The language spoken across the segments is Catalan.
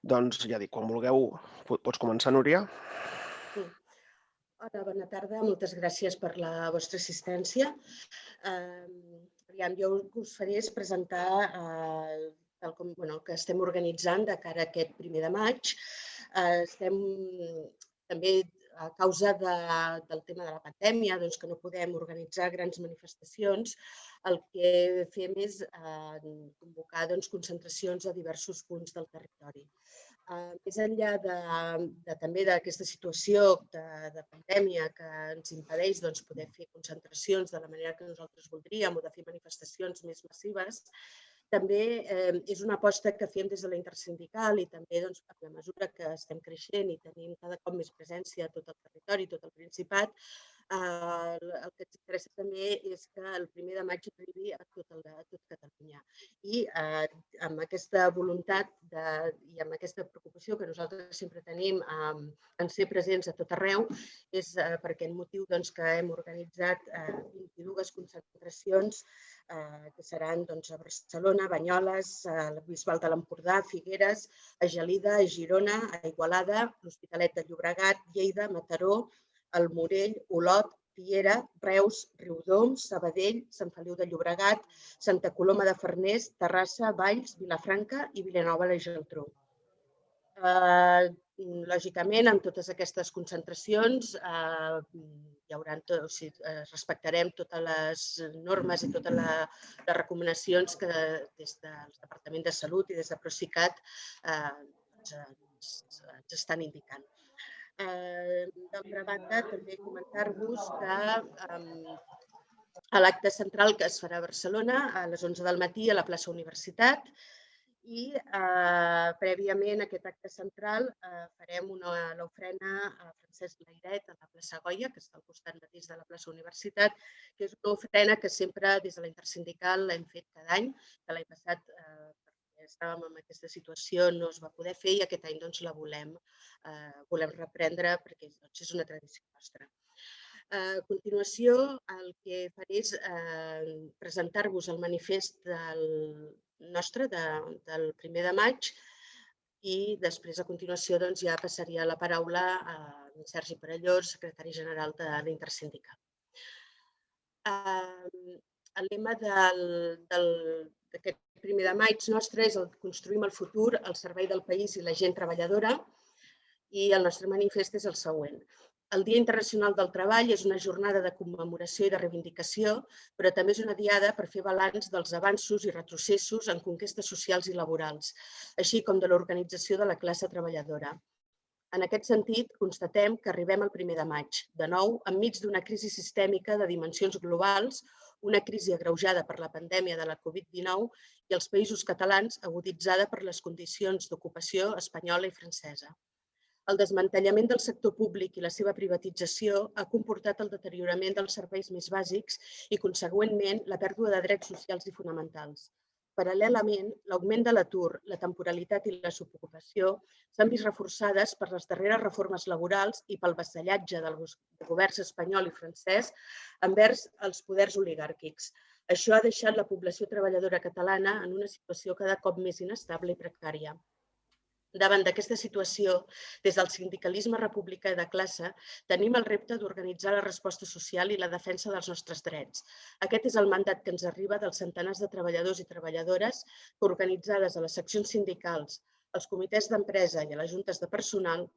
Doncs ja dic, quan vulgueu pots començar, Núria. Mm. Hola, bona tarda. Moltes gràcies per la vostra assistència. Jo el que us faré és presentar el que estem organitzant de cara a aquest 1 de maig. Estem també a causa del tema de la pandèmia, doncs que no podem organitzar grans manifestacions, el que fem és convocar concentracions a diversos punts del territori. Més enllà també d'aquesta situació de pandèmia que ens impedeix poder fer concentracions de la manera que nosaltres voldríem o de fer manifestacions més massives, també és una aposta que fem des de la intersindical i també a la mesura que estem creixent i tenim cada cop més presència a tot el territori, a tot el Principat, el que ens interessa també és que el 1 de maig arribi a tot Catalunya. I amb aquesta voluntat i amb aquesta preocupació que nosaltres sempre tenim en ser presents a tot arreu, és per aquest motiu que hem organitzat 22 concentracions que seran a Barcelona, Banyoles, a la Bisbal de l'Empordà, Figueres, a Gelida, a Girona, a Igualada, l'Hospitalet de Llobregat, Lleida, Mataró, el Morell, Olot, Piera, Reus, Riudoms, Sabadell, Sant Feliu de Llobregat, Santa Coloma de Farners, Terrassa, Valls, Vilafranca i Vilanova i la Geltrú. Lògicament, en totes aquestes concentracions respectarem totes les normes i totes les recomanacions que des del Departament de Salut i des de Procicat ens estan indicant. D'altra banda, també comentar-vos que a l'acte central que es farà a Barcelona a les 11 del matí a la plaça Universitat i prèviament a aquest acte central farem l'ofrena a Francesc Layret a la plaça Goya, que està al costat mateix de la plaça Universitat, que és una ofrena que sempre des de la intersindical l'hem fet cada any, que l'any passat estàvem en aquesta situació, no es va poder fer i aquest any la volem reprendre perquè és una tradició nostra. A continuació, el que faré és presentar-vos el manifest nostre del 1 de maig i després, a continuació, ja passaria la paraula a Sergi Perellós, secretari general de l'Intersindical. El lema d'aquest 1 de maig nostre és el construïm el futur al servei del país i la gent treballadora i el nostre manifest és el següent. El Dia Internacional del Treball és una jornada de commemoració i de reivindicació, però també és una diada per fer balanç dels avanços i retrocessos en conquestes socials i laborals, així com de l'organització de la classe treballadora. En aquest sentit, constatem que arribem al 1 de maig, de nou, enmig d'una crisi sistèmica de dimensions globals, una crisi agreujada per la pandèmia de la Covid-19 i els països catalans aguditzada per les condicions d'ocupació espanyola i francesa. El desmantellament del sector públic i la seva privatització ha comportat el deteriorament dels serveis més bàsics i, consegüentment, la pèrdua de drets socials i fonamentals. Paral·lelament, l'augment de l'atur, la temporalitat i la subocupació s'han vist reforçades per les darreres reformes laborals i pel vassallatge dels governs espanyol i francès envers els poders oligàrquics. Això ha deixat la població treballadora catalana en una situació cada cop més inestable i precària. Davant d'aquesta situació, des del sindicalisme republicà de classe, tenim el repte d'organitzar la resposta social i la defensa dels nostres drets. Aquest és el mandat que ens arriba dels centenars de treballadors i treballadores que, organitzades a les seccions sindicals, als comitès d'empresa i a les juntes de personal,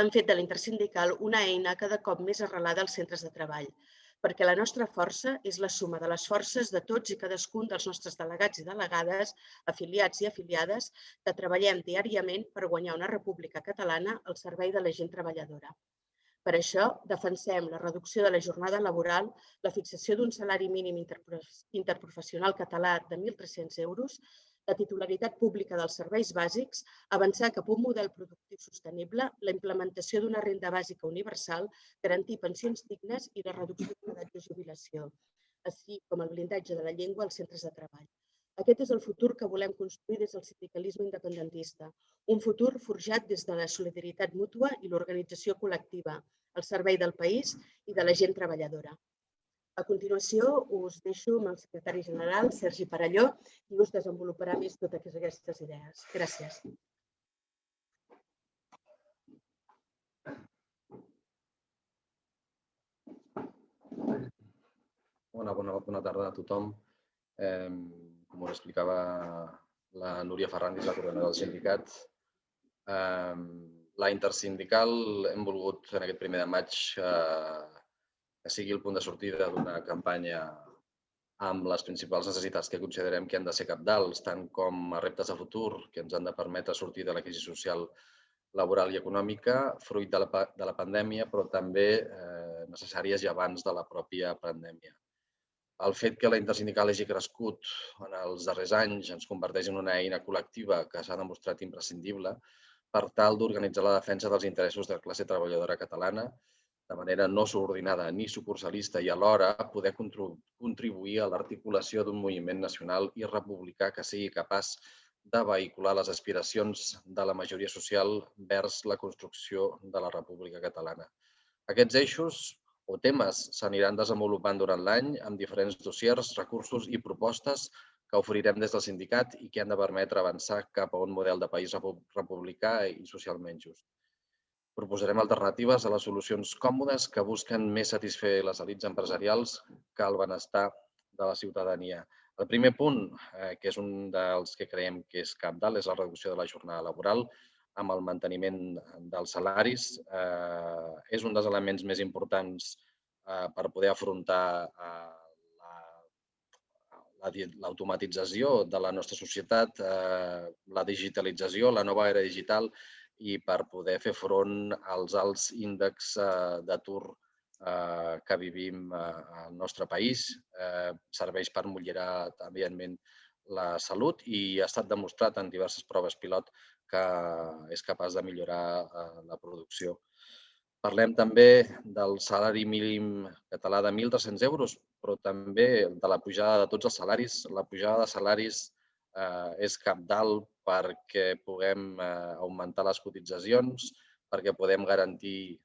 han fet de l'Intersindical una eina cada cop més arrelada als centres de treball, perquè la nostra força és la suma de les forces de tots i cadascun dels nostres delegats i delegades, afiliats i afiliades, que treballem diàriament per guanyar una república catalana al servei de la gent treballadora. Per això, defensem la reducció de la jornada laboral, la fixació d'un salari mínim interprofessional català de 1.300 euros, la titularitat pública dels serveis bàsics, avançar cap a un model productiu sostenible, la implementació d'una renda bàsica universal, garantir pensions dignes i la reducció de l'edat de jubilació, així com el blindatge de la llengua als centres de treball. Aquest és el futur que volem construir des del sindicalisme independentista, un futur forjat des de la solidaritat mútua i l'organització col·lectiva, al servei del país i de la gent treballadora. A continuació, us deixo amb el secretari general, Sergi Perelló, i us desenvoluparà més totes aquestes idees. Gràcies. Bona tarda a tothom. Com us explicava la Núria Ferrandis, la coordinadora del sindicat, la intersindical hem volgut en aquest 1 de maig que sigui el punt de sortida d'una campanya amb les principals necessitats que considerem que han de ser cabdals, tant com a reptes de futur que ens han de permetre sortir de la crisi social, laboral i econòmica, fruit de la pandèmia, però també necessàries ja abans de la pròpia pandèmia. El fet que la intersindical hagi crescut en els darrers anys ens converteix en una eina col·lectiva que s'ha demostrat imprescindible per tal d'organitzar la defensa dels interessos de la classe treballadora catalana de manera no subordinada ni sucursalista i alhora poder contribuir a l'articulació d'un moviment nacional i republicà que sigui capaç de vehicular les aspiracions de la majoria social vers la construcció de la República Catalana. Aquests eixos o temes s'aniran desenvolupant durant l'any amb diferents dossiers, recursos i propostes que oferirem des del sindicat i que han de permetre avançar cap a un model de país republicà i socialment just. Proposarem alternatives a les solucions còmodes que busquen més satisfer les elits empresarials que el benestar de la ciutadania. El primer punt, que és un dels que creiem que és cabdal, és la reducció de la jornada laboral amb el manteniment dels salaris. És un dels elements més importants per poder afrontar l'automatització de la nostra societat, la digitalització, la nova era digital i per poder fer front als alts índexs d'atur que vivim al nostre país. Serveix per millorar, evidentment, la salut i ha estat demostrat en diverses proves pilot que és capaç de millorar la producció. Parlem també del salari mínim català de 1.300 euros, però també de la pujada de tots els salaris. La pujada de salaris és cabdal perquè puguem augmentar les cotitzacions, perquè podem garantir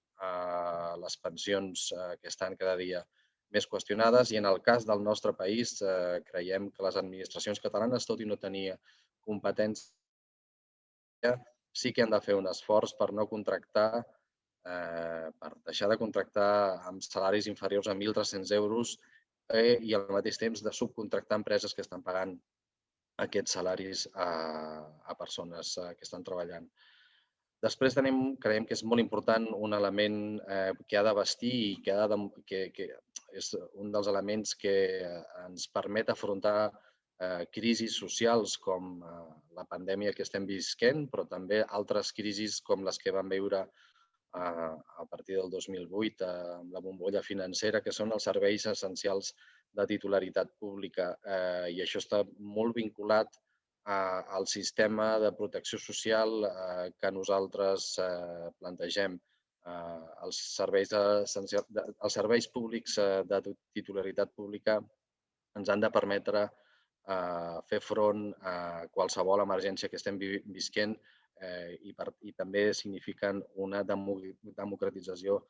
les pensions que estan cada dia més qüestionades i en el cas del nostre país creiem que les administracions catalanes, tot i no tenir competència, sí que han de fer un esforç per no contractar, per deixar de contractar amb salaris inferiors a 1.300 euros i al mateix temps de subcontractar empreses que estan pagant aquests salaris a persones que estan treballant. Després creiem que és molt important un element que ha de vestir i que és un dels elements que ens permet afrontar crisis socials com la pandèmia que estem visquent, però també altres crisis com les que vam viure a partir del 2008 amb la bombolla financera, que són els serveis essencials de titularitat pública. I això està molt vinculat al sistema de protecció social que nosaltres plantegem. Els serveis públics de titularitat pública ens han de permetre fer front a qualsevol emergència que estem visquent i també signifiquen una democratització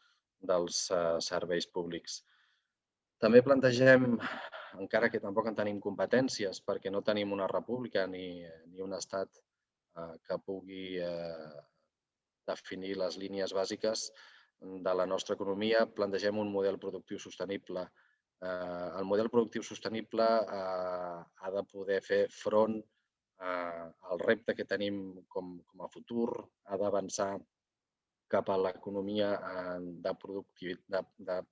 dels serveis públics. També plantegem, encara que tampoc en tenim competències, perquè no tenim una república ni un estat que pugui definir les línies bàsiques de la nostra economia, plantegem un model productiu sostenible. El model productiu sostenible ha de poder fer front el repte que tenim com a futur, ha d'avançar cap a l'economia de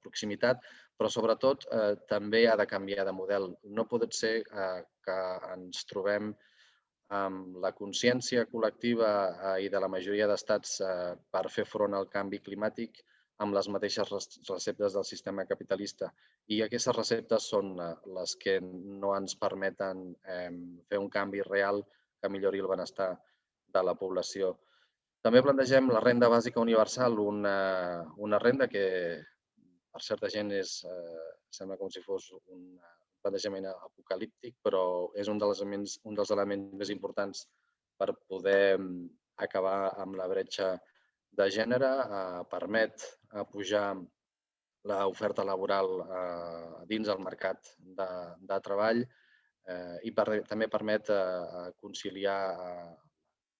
proximitat, però sobretot també ha de canviar de model. No pot ser que ens trobem amb la consciència col·lectiva i de la majoria d'estats per fer front al canvi climàtic amb les mateixes receptes del sistema capitalista. I aquestes receptes són les que no ens permeten fer un canvi real que millori el benestar de la població. També plantegem la renda bàsica universal, una renda que per certa gent sembla com si fos un plantejament apocalíptic, però és un dels elements més importants per poder acabar amb la bretxa de gènere, permet pujar l'oferta laboral dins el mercat de treball i també permet conciliar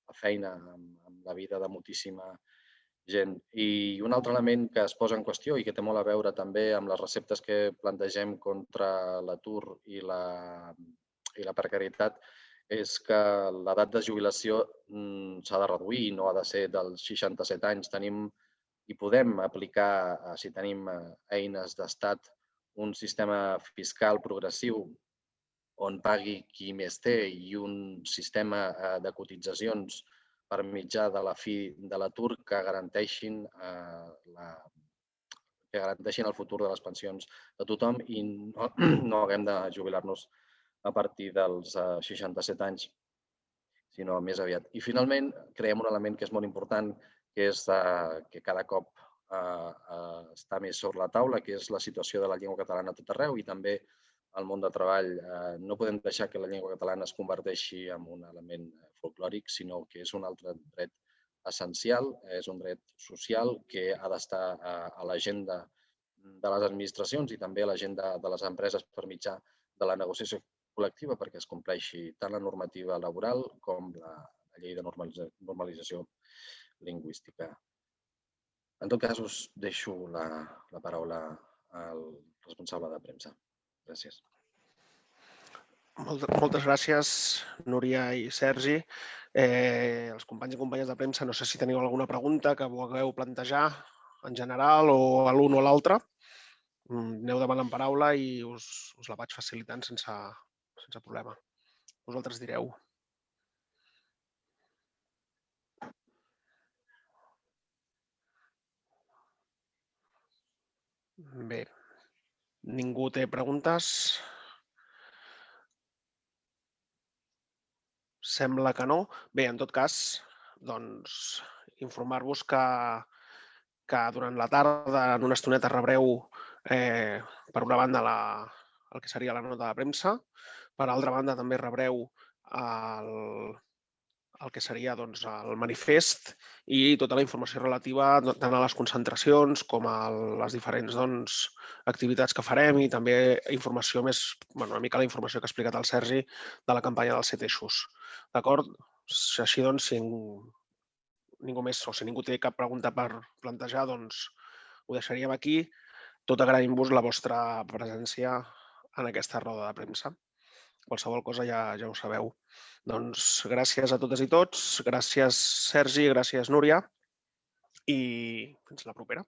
la feina amb la vida de moltíssima gent. I un altre element que es posa en qüestió i que té molt a veure també amb les receptes que plantegem contra l'atur i la precarietat és que l'edat de jubilació s'ha de reduir i no ha de ser dels 67 anys. Tenim i podem aplicar, si tenim eines d'estat, un sistema fiscal progressiu on pagui qui més té i un sistema de cotitzacions per mitjà de la fi de l'atur que garanteixin el futur de les pensions de tothom i no haguem de jubilar-nos a partir dels 67 anys, sinó més aviat. I finalment, creem un element que és molt important, que és que cada cop està més sobre la taula, que és la situació de la llengua catalana a tot arreu i també al món del treball. No podem deixar que la llengua catalana es converteixi en un element folclòric, sinó que és un altre dret essencial, és un dret social que ha d'estar a l'agenda de les administracions i també a l'agenda de les empreses per mitjà de la negociació col·lectiva perquè es compleixi tant la normativa laboral com la llei de normalització lingüística. En tot cas, us deixo la paraula al responsable de premsa. Gràcies. Moltes gràcies, Núria i Sergi. Els companys i companyes de premsa, no sé si teniu alguna pregunta que vulgueu plantejar en general o a l'un o a l'altre. Aneu demanant paraula i us la vaig facilitant sense problema. Vosaltres direu. Bé, ningú té preguntes? Sembla que no. Bé, en tot cas, doncs, informar-vos que durant la tarda, en una estoneta, rebreu, per una banda, el que seria la nota de premsa. Per altra banda, també rebreu el que seria doncs, el manifest i tota la informació relativa tant a les concentracions com a les diferents doncs, activitats que farem i també informació més, una mica la informació que ha explicat el Sergi de la campanya dels 7 eixos. D'acord? Així doncs, si ningú més o si ningú té cap pregunta per plantejar, doncs ho deixaríem aquí, tot agraint-vos la vostra presència en aquesta roda de premsa. Qualsevol cosa ja ho sabeu. Doncs gràcies a totes i tots, gràcies Sergi, gràcies Núria i fins la propera.